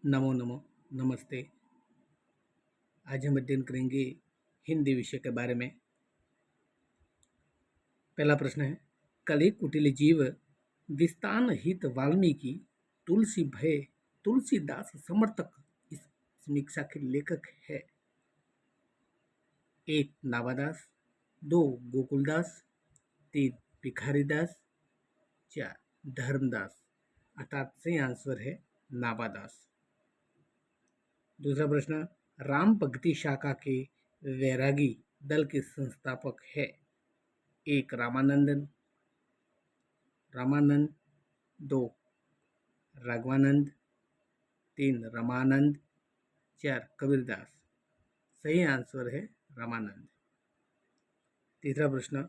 नमो नमो नमस्ते। आज हम अध्ययन करेंगे हिंदी विषय के बारे में। पहला प्रश्न है, कली कुटिल जीव विस्तान हित वाल्मीकि तुलसी भय तुलसीदास समर्थक इस समीक्षा के लेखक है। 1 नावादास, 2 गोकुलदास, 3 भिखारीदास, 4 धर्मदास। अर्थात सही आंसर है नावादास। दूसरा प्रश्न, राम भक्ति शाखा के वैरागी दल के संस्थापक है। 1 रामानंद, 2 राघवानंद, 3 रमानंद, 4 कबीरदास। सही आंसर है रामानंद। तीसरा प्रश्न,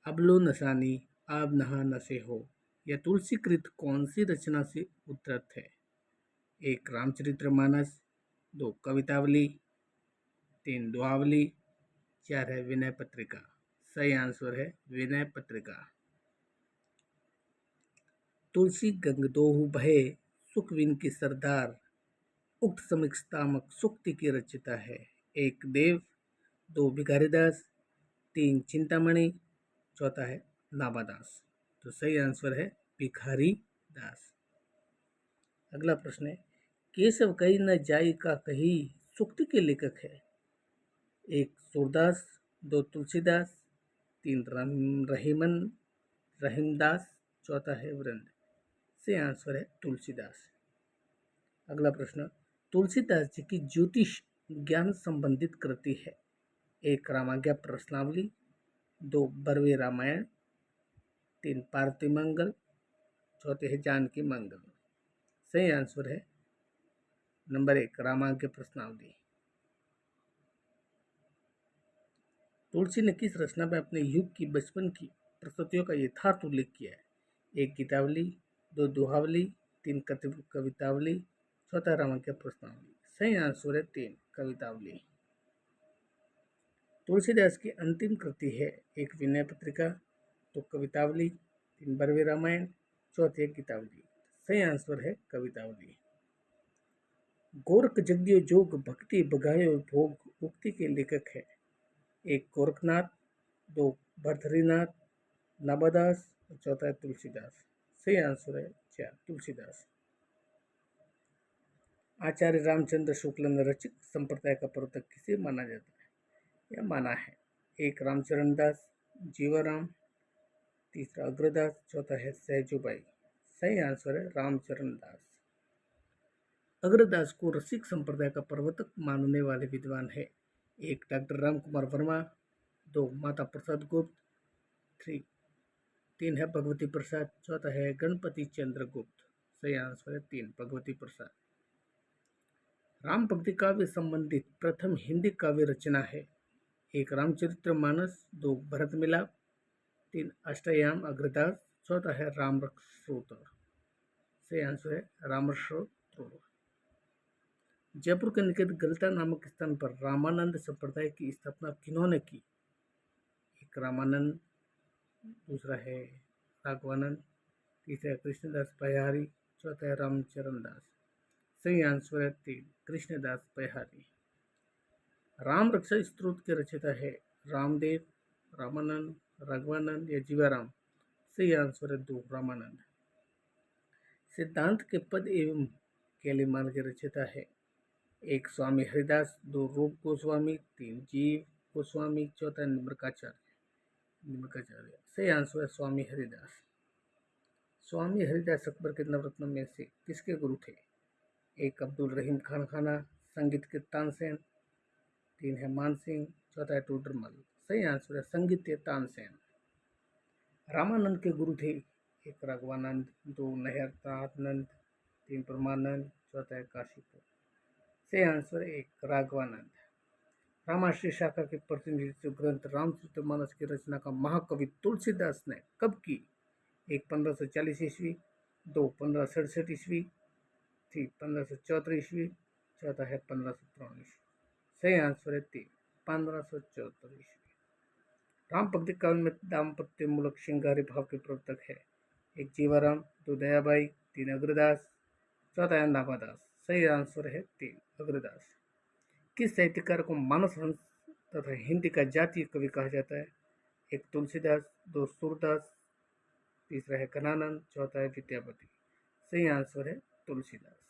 अबलो नसानी अब नहा नसे हो यह तुलसीकृत कौन सी रचना से उद्धृत है। 1 रामचरितमानस, 2 कवितावली, 3 दोहावली, 4 है विनय पत्रिका। सही आंसर है विनय पत्रिका। तुलसी गंग दोहु भय सुखविन की सरदार उक्त समीक्षात्मक सूक्ति की रचयिता है। 1 देव, 2 भिखारीदास, 3 चिंतामणि, 4 है नावादास। तो सही आंसर है भिखारी दास। अगला प्रश्न है, केशव कही न जाई का कही सूक्ति के लेखक है। 1 सूरदास, 2 तुलसीदास, 3 रहीमदास, 4 है वृंद। सही आंसर है तुलसीदास। अगला प्रश्न, तुलसीदास जी की ज्योतिष ज्ञान संबंधित कृति है। 1 रामाज्ञा प्रश्नावली, 2 बरवे रामायण, 3 पार्थिव मंगल, 4 है जानकी मंगल। सही आंसर है नंबर 1 रामाज्ञा प्रश्नावली। तुलसी ने किस रचना में अपने युग की बचपन की प्रस्तुतियों का यथार्थ उल्लेख किया है। 1 गीतावली, 2 दोहावली, 3 कवितावली, 4 रामाज्ञा प्रश्नावली। सही आंसर है 3 कवितावली। तुलसीदास की अंतिम कृति है। 1 विनय पत्रिका, 2 कवितावली, 3 बरवे रामायण, 4 गीतावली। सही आंसर है कवितावली। गोरख जग्यो जोग भक्ति बगायो भोग उक्ति के लेखक है। 1 गोरखनाथ, 2 भर्तृनाथ, नावादास, 4 है तुलसीदास। सही आंसर है 4 तुलसीदास। आचार्य रामचंद्र शुक्ल ने रचित संप्रदाय का प्रवर्तक किसे माना जाता है। यह माना है। 1 रामचरण दास, जीवाराम, 3 अग्रदास, 4 है सहजूबाई। सही आंसर है रामचरण दास। अग्रदास को रसिक संप्रदाय का प्रवर्तक मानने वाले विद्वान है। 1 डॉक्टर राम कुमार वर्मा, 2 माता प्रसाद गुप्त, 3 है भगवती प्रसाद, 4 है गणपति चंद्र गुप्त। सही आंसर है 3 भगवती प्रसाद। राम भक्ति काव्य संबंधित प्रथम हिंदी काव्य रचना है। 1 रामचरितमानस, 2 भरत मिलाप, 3 अष्टयाम अग्रदास, 4 है रामरसोतर। सही आंसर है रामरसोतर। जयपुर के निकट गलता नामक स्थान पर रामानंद संप्रदाय की स्थापना किन्होंने की। 1 रामानंद, 2 है राघवानंद, 3 है कृष्णदास पयहारी, 4 है रामचरण दास। सही आंसर है 3 कृष्णदास पयहारी। राम रक्षा स्तोत्र के रचयिता है रामदेव, रामानंद, राघवानंद या जीवाराम। सही आंसर है 2 रामानंद। सिद्धांत के पद एवं कैलिमान के रचयिता है। 1 स्वामी हरिदास, 2 रूप गोस्वामी, 3 जीव गोस्वामी, 4 निम्रकाचार्य। सही आंसर है स्वामी हरिदास। स्वामी हरिदास अकबर के नवरत्नों में से किसके गुरु थे। 1 अब्दुल रहीम खान खाना, संगीत के तानसेन, 3 है मानसिंह, 4 है टोडरमल। सही आंसर है संगीत के तानसेन। रामानंद के गुरु थे। 1 राघवानंद, 2 नहरतानंद, 3 परमानंद, 4 है काशीपुर। सही आंसर 1 राघवानंद। रामाश्रय शाखा के प्रतिनिधित्व ग्रंथ रामचरितमानस की रचना का महाकवि तुलसीदास ने कब की। 1 1540 ईस्वी, 2 1567 ईस्वी, 3 1574 ईस्वी, 4 है 1553 ईस्वी। सही आंसर है 3 1574 ईस्वी। राम भक्ति काल में दाम्पत्य मूलक श्रृंगारी भाव के प्रवर्तक है। 1 जीवाराम, 2 दयाबाई, 3 अग्रदास, चौथा है नाभादास। सही आंसर है 3 अग्रदास। किस साहित्यकार को मानस हंस तथा हिंदी का जातीय कवि कहा जाता है? 1 तुलसीदास, 2 सूरदास, तीसरा है कनानंद, चौथा है विद्यापति। सही आंसर है तुलसीदास।